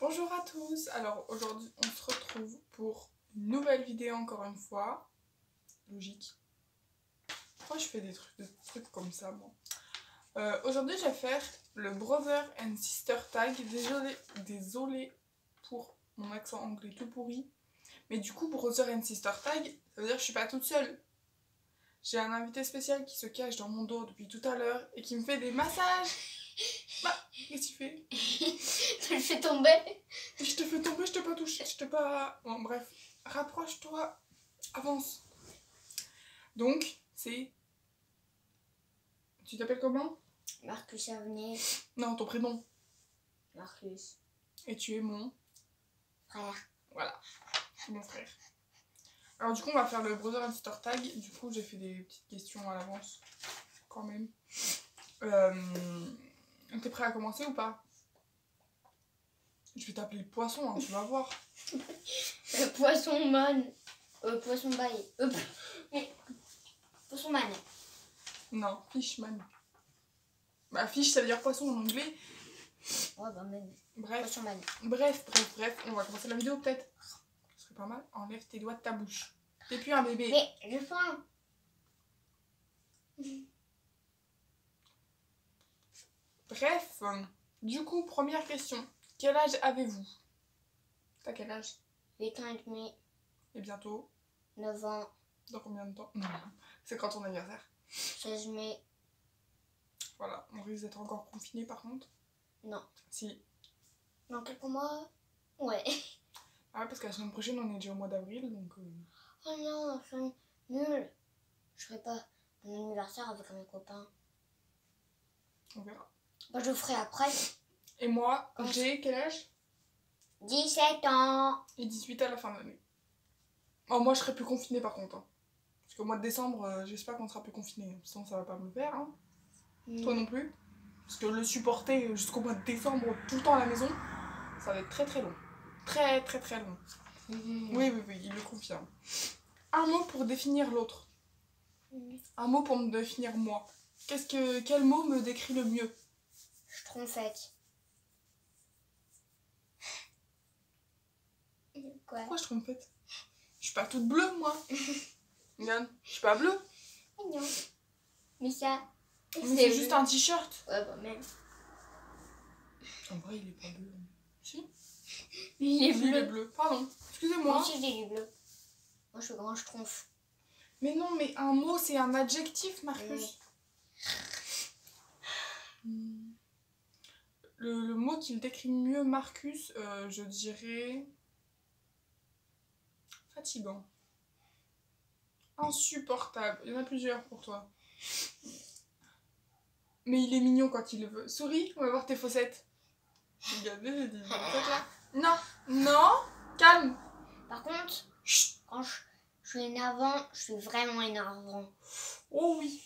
Bonjour à tous, alors aujourd'hui on se retrouve pour une nouvelle vidéo encore une fois. Logique. Pourquoi je fais des trucs comme ça moi? Aujourd'hui je vais faire le Brother and Sister Tag. Désolé pour mon accent anglais tout pourri. Mais du coup Brother and Sister Tag, ça veut dire que je suis pas toute seule. J'ai un invité spécial qui se cache dans mon dos depuis tout à l'heure et qui me fait des massages. Bah, qu'est-ce que tu fais? Tu le fais tomber. Je te fais tomber, je t'ai pas touché, je t'ai pas... Bon bref, rapproche-toi, avance. Donc, c'est... Tu t'appelles comment? Marcus Avenir. Non, ton prénom. Marcus. Et tu es mon... Frère. Voilà, c'est mon frère. Alors du coup, on va faire le Brother and Sister Tag. Du coup, j'ai fait des petites questions à l'avance, quand même. T'es prêt à commencer ou pas? Je vais t'appeler Poisson, hein, tu vas voir. Poisson man. Poisson bail. Poisson man. Non, Fishman. Bah, fish, ça veut dire poisson en anglais. Ouais, bah même. Bref. Poisson man. Bref, on va commencer la vidéo peut-être. Ce serait pas mal. Enlève tes doigts de ta bouche. T'es plus un bébé. Mais je sens. Bref, du coup, première question. Quel âge avez-vous? T'as quel âge? 8 ans et demi. Et bientôt? 9 ans. Dans combien de temps? Non, c'est quand ton anniversaire. 16 mai. Voilà, on risque d'être encore confiné par contre. Non. Si. Dans quelques mois. Ouais. Ah ouais, parce que la semaine prochaine, on est déjà au mois d'avril, donc... Oh non, c'est nul. Je ferai pas mon anniversaire avec mes copains. On verra. Bah, je ferai après. Et moi, j'ai quel âge? 17 ans. Et 18 à la fin de l'année. Oh, moi, je serai plus confinée par contre. Hein. Parce qu'au mois de décembre, j'espère qu'on sera plus confinés. Sinon, ça va pas me le faire. Hein. Toi non plus. Parce que le supporter jusqu'au mois de décembre, tout le temps à la maison, ça va être très très long. Très très très long. Oui, il le confirme. Un mot pour définir l'autre. Un mot pour me définir moi. Quel mot me décrit le mieux? Schtroumpfette. Quoi? Pourquoi je trompe? Je suis pas toute bleue, moi. Regarde, je suis pas bleue. Non. Mais ça... Mais c'est juste un t-shirt. Ouais, bah même. En vrai, il est pas bleu. Si? Il est Si, bleu. il est bleu. Pardon, excusez-moi. Moi aussi, j'ai du bleu. Moi, je suis grand schtroumpf. Mais non, mais un mot, c'est un adjectif, Marcus. Le mot qui le décrit mieux, Marcus, je dirais... Fatigant. Insupportable. Il y en a plusieurs pour toi. Mais il est mignon quand il le veut. Souris, on va voir tes fossettes. Regardez, j'ai dit fossettes là. Non, non, calme. Par contre, Chut. quand je suis énervant, je suis vraiment énervant. Oh oui.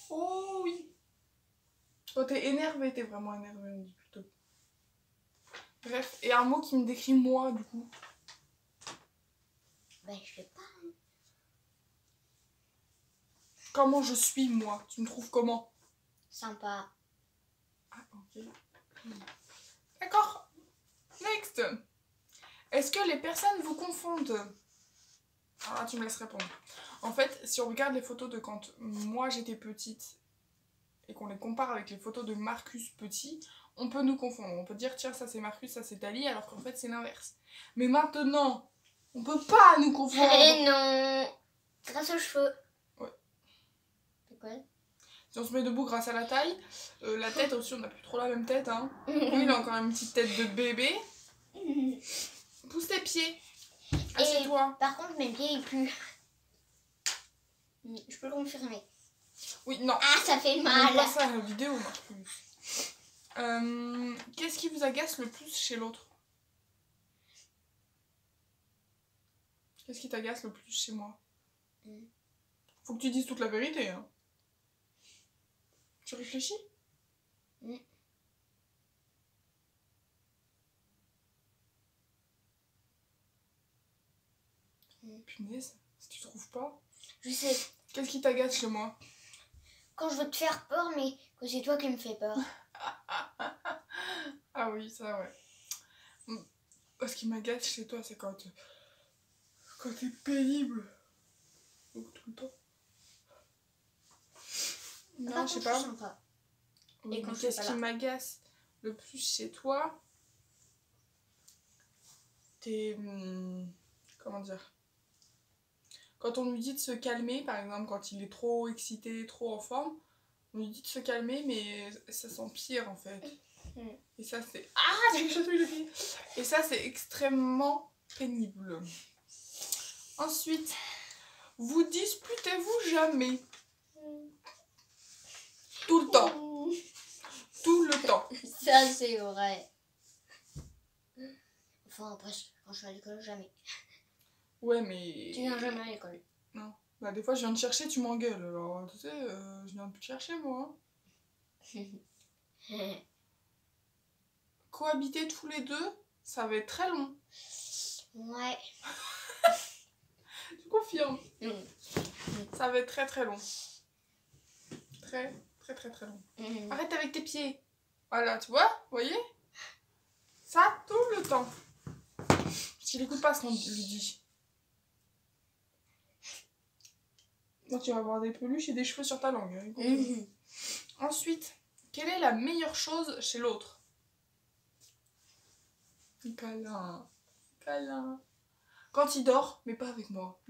Oh oui. Quand t'es énervé, t'es vraiment énervé, on dit plutôt. Bref, et un mot qui me décrit moi, du coup. Ben, je sais pas. Comment je suis, moi? Tu me trouves comment? Sympa. Ah, ok. D'accord. Next. Est-ce que les personnes vous confondent? Alors là, tu me laisses répondre. En fait, si on regarde les photos de quand moi j'étais petite et qu'on les compare avec les photos de Marcus petit, on peut nous confondre. On peut dire, tiens, ça c'est Marcus, ça c'est Tali, alors qu'en fait c'est l'inverse. Mais maintenant, on peut pas nous confondre. Eh non. Grâce aux cheveux. Ouais. C'est quoi? Si on se met debout grâce à la taille, la tête aussi, on n'a plus trop la même tête. Hein. Lui, il a encore une petite tête de bébé. Pousse tes pieds. Assieds-toi. Par contre, mes pieds, ils puent. Je peux le confirmer. Oui, non. Ah, ça fait On mal. voit ça à la vidéo, Marcus. Qu'est-ce qui vous agace le plus chez l'autre? Qu'est-ce qui t'agace le plus chez moi? Faut que tu dises toute la vérité. Hein. Tu réfléchis? Punaise, si tu trouves pas. Je sais. Qu'est-ce qui t'agace chez moi? Quand je veux te faire peur, mais que c'est toi qui me fais peur. Ah oui, ça ouais. Ce qui m'agace chez toi, c'est quand t'es pénible. Donc, tout le temps. Non, je sais pas. Sympa. Oui, Et quand mais je suis qu'est-ce pas qui là. m'agace le plus chez toi? T'es... comment dire? Quand on lui dit de se calmer, par exemple, quand il est trop excité, trop en forme, on lui dit de se calmer, mais ça s'empire en fait. Et ça, c'est... Ah, j'ai chatouillé le pied. Et ça, c'est extrêmement pénible. Ensuite, vous disputez-vous jamais? Tout le temps. Tout le temps. Ça, c'est vrai. Enfin, après, quand je suis à l'école, jamais. Ouais, mais... Tu viens jamais à l'école. Non. Bah, des fois, je viens te chercher, tu m'engueules. Alors, tu sais, je viens te chercher, moi. Cohabiter tous les deux, ça va être très long. Ouais. Tu confirmes? Ça va être très très long. Très très très très long. Arrête avec tes pieds. Voilà, tu vois? Vous voyez? Ça, tout le temps. Je n'écoute pas ce qu'on lui dit. Moi, tu vas avoir des peluches et des cheveux sur ta langue. Hein, ensuite, quelle est la meilleure chose chez l'autre? Câlin. Câlin. Quand il dort, mais pas avec moi.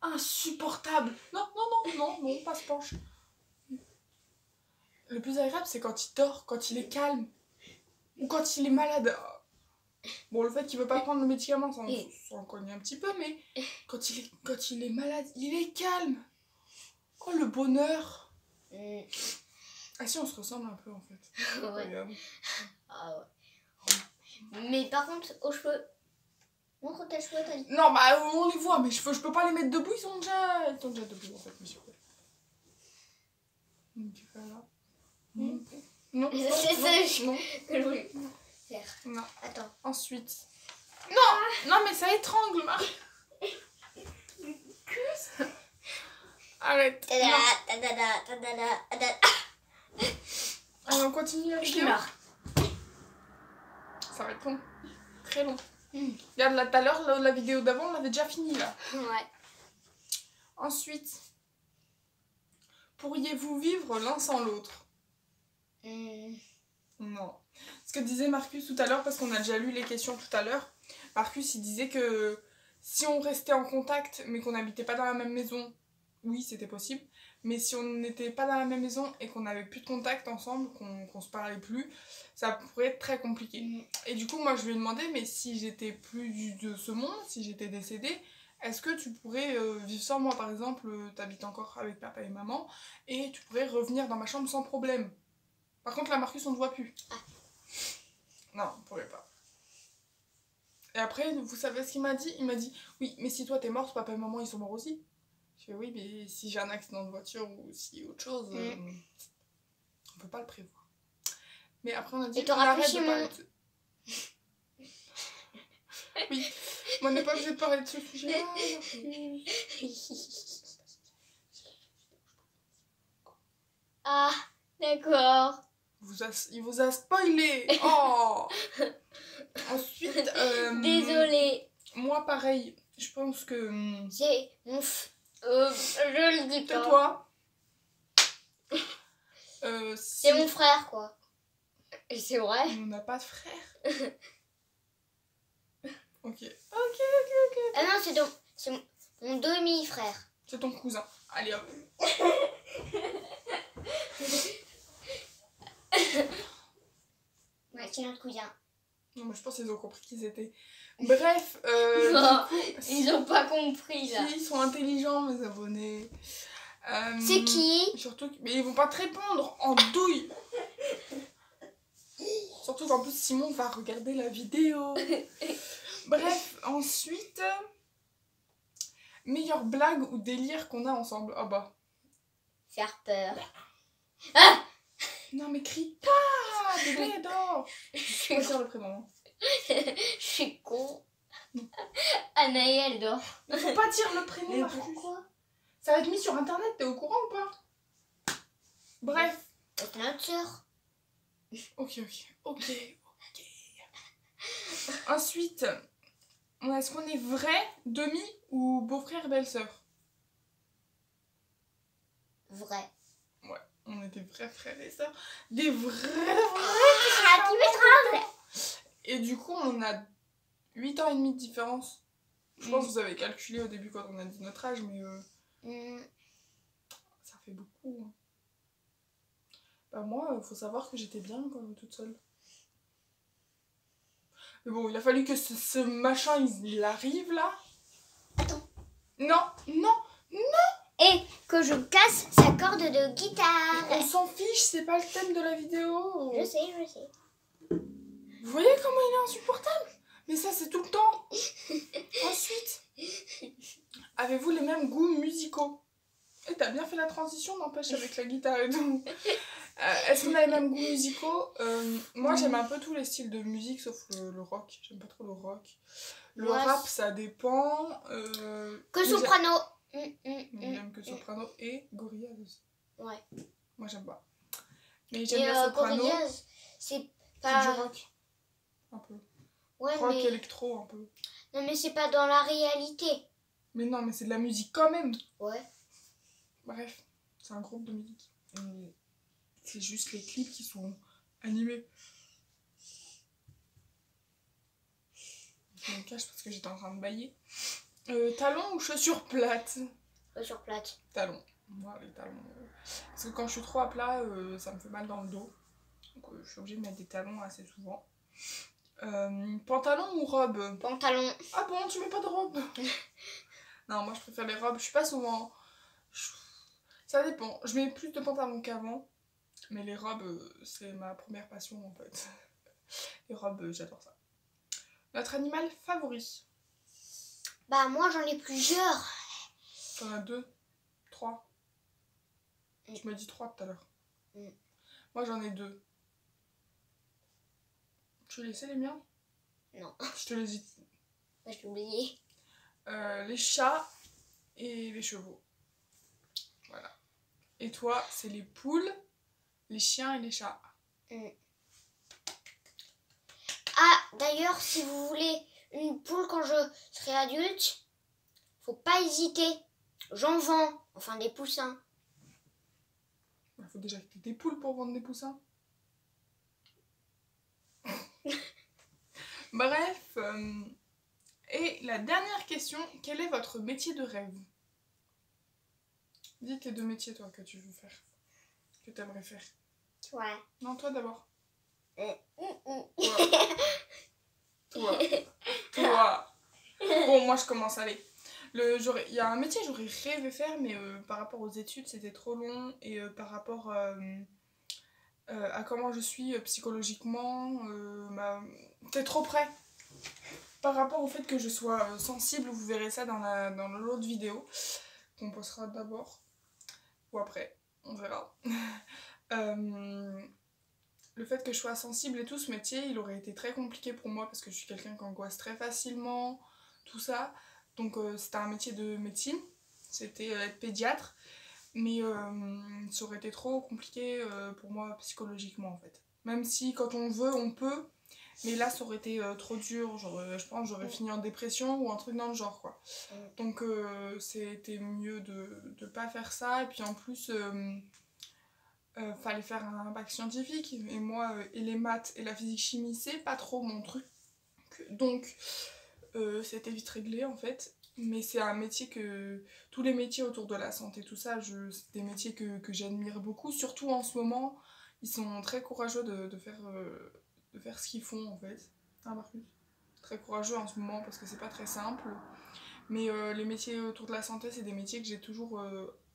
Insupportable. Non, non, non, non, non, pas se penche. Le plus agréable, c'est quand il dort, quand il est calme. Ou quand il est malade. Bon, le fait qu'il veut pas prendre le médicament, ça en cogne un petit peu, mais quand il est malade, il est calme. Oh, le bonheur. Ah si, on se ressemble un peu, en fait. Ouais. Regarde. Ah ouais. Mais par contre, aux cheveux. Montre tes cheveux, t'as dit. Non, bah on les voit, mais je peux pas les mettre debout, ils sont déjà debout, en fait, monsieur. Donc, voilà. Non, C'est ça non, que je voulais faire. non. Attends. Ensuite. Non, non, mais ça étrangle, Marie. Arrête. Allez, on continue la vidéo. Ça va être long. Très long. Regarde, là, tout à l'heure, la vidéo d'avant, on l'avait déjà fini, là. Ouais. Ensuite, pourriez-vous vivre l'un sans l'autre? Non. Ce que disait Marcus tout à l'heure, parce qu'on a déjà lu les questions tout à l'heure, Marcus, il disait que si on restait en contact, mais qu'on n'habitait pas dans la même maison, oui, c'était possible. Mais si on n'était pas dans la même maison et qu'on n'avait plus de contact ensemble, qu'on se parlait plus, ça pourrait être très compliqué. Et du coup, moi, je lui ai demandé, mais si j'étais plus de ce monde, si j'étais décédée, est-ce que tu pourrais vivre sans moi, par exemple, t'habites encore avec papa et maman, et tu pourrais revenir dans ma chambre sans problème. Par contre, là, Marcus, on ne te voit plus. Non, on pourrait pas. Et après, vous savez ce qu'il m'a dit? Il m'a dit, oui, mais si toi t'es morte, papa et maman, ils sont morts aussi. Je fais, oui, mais si j'ai un accident de voiture ou si autre chose, on peut pas le prévoir. Mais après, on a dit, on arrête de parler de... Oui, mais on n'est pas obligé de parler de ce sujet-là. Ah, d'accord. Il vous a spoilé. Oh. Ensuite, Désolée. moi, pareil, je pense que... C'est mon... je le dis pas. Tais-toi. C'est mon frère, quoi. Et c'est vrai. On n'a pas de frère. Ok. Ah non, c'est mon demi-frère. C'est ton cousin. Allez hop. Ouais, c'est notre cousin. Non, mais je pense qu'ils ont compris qu'ils étaient. Bref, Non, du coup, ils ont pas compris là. Si, ils sont intelligents, mes abonnés. C'est qui? Surtout, mais ils vont pas te répondre en douille. Surtout qu'en plus Simon va regarder la vidéo. Bref, ensuite, meilleure blague ou délire qu'on a ensemble. Ah bah. Faire peur. Ah! Non mais crie pas, bébé dors. Je vais dire le prénom. Je suis con. Anaï, elle dort. Il faut pas dire le prénom. Mais Marcus. pourquoi? Ça va être mis sur internet, t'es au courant ou pas? Bref. C'est notre soeur. Ok. Ensuite, est-ce qu'on est vrai demi ou beau-frère et belle-sœur? Vrai. Ouais, on était vrais frères et sœurs. Des vrais Ah, tu mettras vrai. Et du coup, on a 8 ans et demi de différence. Je pense que vous avez calculé au début quand on a dit notre âge, mais ça fait beaucoup. Hein. Bah moi, faut savoir que j'étais bien quand toute seule. Mais bon, il a fallu que ce machin, il arrive là. Attends. Non, non. Et que je casse sa corde de guitare. On s'en fiche, c'est pas le thème de la vidéo. Je sais. Vous voyez comment il est insupportable? Mais ça, c'est tout le temps. Ensuite, avez-vous les mêmes goûts musicaux? Et t'as bien fait la transition, n'empêche, avec la guitare et tout. Est-ce qu'on a les mêmes goûts musicaux? Moi, j'aime un peu tous les styles de musique, sauf le rock. J'aime pas trop le rock. Le rap, ça dépend. Que soprano. J'aime que soprano et Gorillaz aussi. Ouais. Moi, j'aime pas. Mais j'aime bien soprano. Gorillaz, c'est pas... C'est du rock. Un peu. Ouais, rock mais... électro, un peu. Non, mais c'est pas dans la réalité. Mais non, mais c'est de la musique quand même. Ouais. Bref, c'est un groupe de musique. C'est juste les clips qui sont animés. Je me cache parce que j'étais en train de bailler. Talons ou chaussures plates? Chaussures plates. Talons. Moi, les talons. Parce que quand je suis trop à plat, ça me fait mal dans le dos. Donc je suis obligée de mettre des talons assez souvent. Pantalon ou robe? Pantalon. Ah bon, tu mets pas de robe? Non, moi je préfère les robes. Je suis pas souvent... Ça dépend. Je mets plus de pantalons qu'avant. Mais les robes, c'est ma première passion en fait. Les robes, j'adore ça. Notre animal favori? Bah moi j'en ai plusieurs. T'en as 2, 3. Tu m'as dit 3 tout à l'heure. Moi j'en ai 2. Tu veux laisser les miens? Non. Je te les dis. Bah, je l'ai oublié. Les chats et les chevaux. Voilà. Et toi, c'est les poules, les chiens et les chats. Ah, d'ailleurs, si vous voulez une poule quand je serai adulte, faut pas hésiter. J'en vends. Enfin, des poussins. Il faut déjà que tu aies des poules pour vendre des poussins. Bref. Et la dernière question, quel est votre métier de rêve? Dis tes 2 métiers, toi, que tu veux faire. Que tu aimerais faire. Ouais. Non, toi d'abord. Toi. Bon, moi, je commence, allez. Il y a un métier que j'aurais rêvé faire, mais par rapport aux études, c'était trop long. Et par rapport à comment je suis psychologiquement, t'es trop près. Par rapport au fait que je sois sensible, vous verrez ça dans l'autre vidéo qu'on postera d'abord ou après, on verra. Le fait que je sois sensible et tout, ce métier, il aurait été très compliqué pour moi parce que je suis quelqu'un qui angoisse très facilement, tout ça. Donc c'était un métier de médecine, c'était être pédiatre, mais ça aurait été trop compliqué pour moi psychologiquement en fait. Même si quand on veut, on peut. Mais là, ça aurait été trop dur, genre, je pense que j'aurais fini en dépression ou un truc dans le genre, quoi. Donc, c'était mieux de pas faire ça. Et puis, en plus, fallait faire un bac scientifique. Et moi, et les maths et la physique-chimie, c'est pas trop mon truc. Donc, c'était vite réglé, en fait. Mais c'est un métier que... Tous les métiers autour de la santé, tout ça, c'est des métiers que j'admire beaucoup. Surtout en ce moment, ils sont très courageux de faire ce qu'ils font en fait. Hein, Marcus? Très courageux en ce moment parce que c'est pas très simple. Mais les métiers autour de la santé, c'est des métiers que j'ai toujours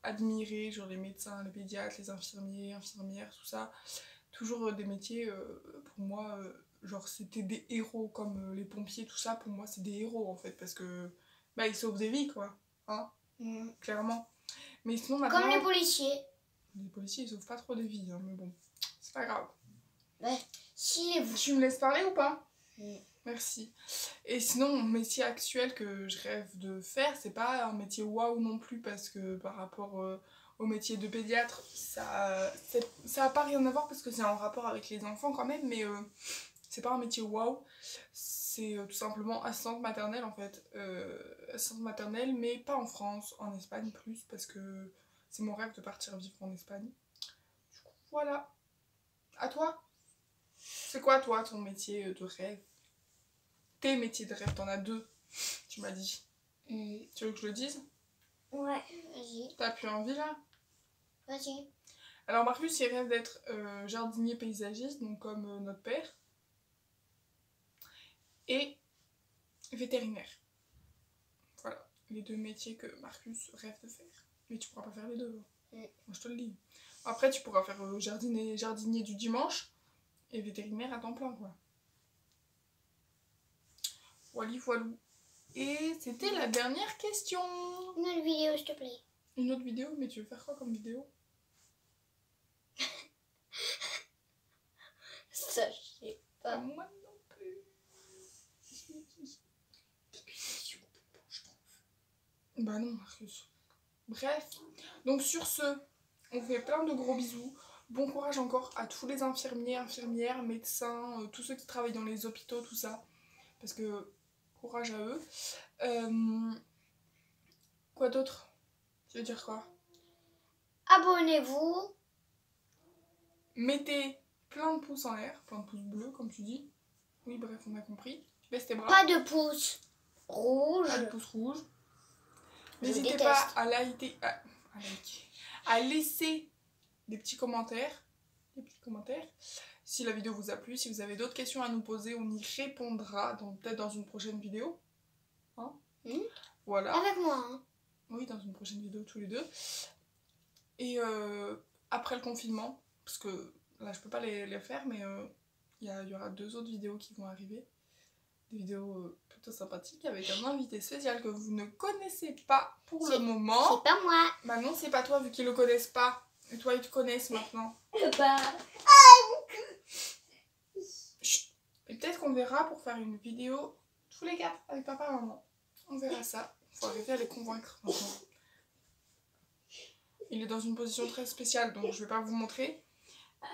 admirés, genre les médecins, les pédiatres, les infirmiers, infirmières, tout ça. Toujours des métiers, pour moi, genre c'était des héros comme les pompiers, tout ça, pour moi c'est des héros en fait parce que bah ils sauvent des vies quoi, hein, clairement. Mais sinon maintenant... Comme les policiers. Les policiers ils sauvent pas trop des vies, hein, mais bon, c'est pas grave. Ouais. Si vous... Tu me laisses parler ou pas? Merci. Et sinon, mon métier actuel que je rêve de faire, c'est pas un métier waouh non plus, parce que par rapport au métier de pédiatre, ça a pas rien à voir parce que c'est en rapport avec les enfants quand même, mais c'est pas un métier waouh. c'est tout simplement assistante maternelle en fait. Assistante maternelle, mais pas en France, en Espagne plus, parce que c'est mon rêve de partir vivre en Espagne. Du coup, voilà. À toi? C'est quoi toi ton métier de rêve? Tes métiers de rêve, t'en as 2, tu m'as dit. Tu veux que je le dise? Ouais, vas-y. T'as plus envie là? Vas-y. Alors Marcus il rêve d'être jardinier paysagiste, donc comme notre père. Et vétérinaire. Voilà, les 2 métiers que Marcus rêve de faire. Mais tu pourras pas faire les 2. Moi je te le dis. Après tu pourras faire jardinier du dimanche et vétérinaire à temps plein quoi. Voilà, voilà. Et c'était la dernière question. Une autre vidéo s'il te plaît. Une autre vidéo? Mais tu veux faire quoi comme vidéo? Ça je sais pas. Moi non plus. Bah non Marcus. Bref, donc sur ce, on fait plein de gros bisous. Bon courage encore à tous les infirmiers, infirmières, médecins, tous ceux qui travaillent dans les hôpitaux, tout ça. Parce que courage à eux. Quoi d'autre? Tu veux dire quoi? Abonnez-vous. Mettez plein de pouces en l'air, plein de pouces bleus comme tu dis. Oui bref, on a compris. Baisse tes bras. Pas de pouces rouges. Pas de pouces rouges. Je N'hésitez déteste. pas à laisser des petits commentaires. Si la vidéo vous a plu, si vous avez d'autres questions à nous poser, on y répondra peut-être dans une prochaine vidéo. Hein? Voilà. Avec moi. Hein. Oui, dans une prochaine vidéo tous les 2. Et après le confinement, parce que là je peux pas les faire, mais il y aura 2 autres vidéos qui vont arriver. Des vidéos plutôt sympathiques avec un invité spécial que vous ne connaissez pas pour le moment. C'est pas moi. Bah non, c'est pas toi vu qu'ils le connaissent pas. Et toi, ils te connaissent maintenant. Bah. Chut. Et peut-être qu'on verra pour faire une vidéo tous les 4 avec papa et maman. On verra ça. Faut arriver à les convaincre maintenant. Il est dans une position très spéciale, donc je vais pas vous montrer.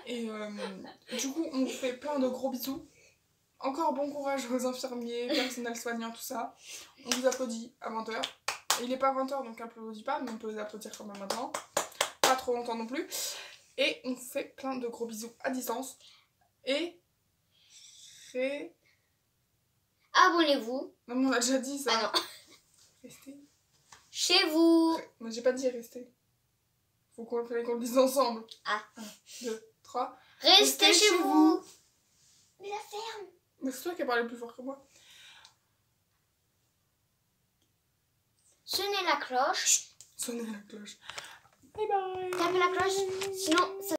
Et du coup, on vous fait plein de gros bisous. Encore bon courage aux infirmiers, personnel soignant, tout ça. On vous applaudit à 20h. Il est pas 20h, donc applaudit pas, mais on peut les applaudir quand même maintenant. Pas trop longtemps non plus. Et on fait plein de gros bisous à distance. Et... Abonnez-vous. Non, mais on a déjà dit ça. Ah non. Restez. Chez vous. Mais j'ai pas dit rester. Fallait qu'on le dise ensemble. Ah. 1, 2, 3. Restez chez vous. Mais la ferme. Mais c'est toi qui as parlé plus fort que moi. Sonnez la cloche. Chut, sonnez la cloche. Bye bye. Tapez la cloche. Sinon, ça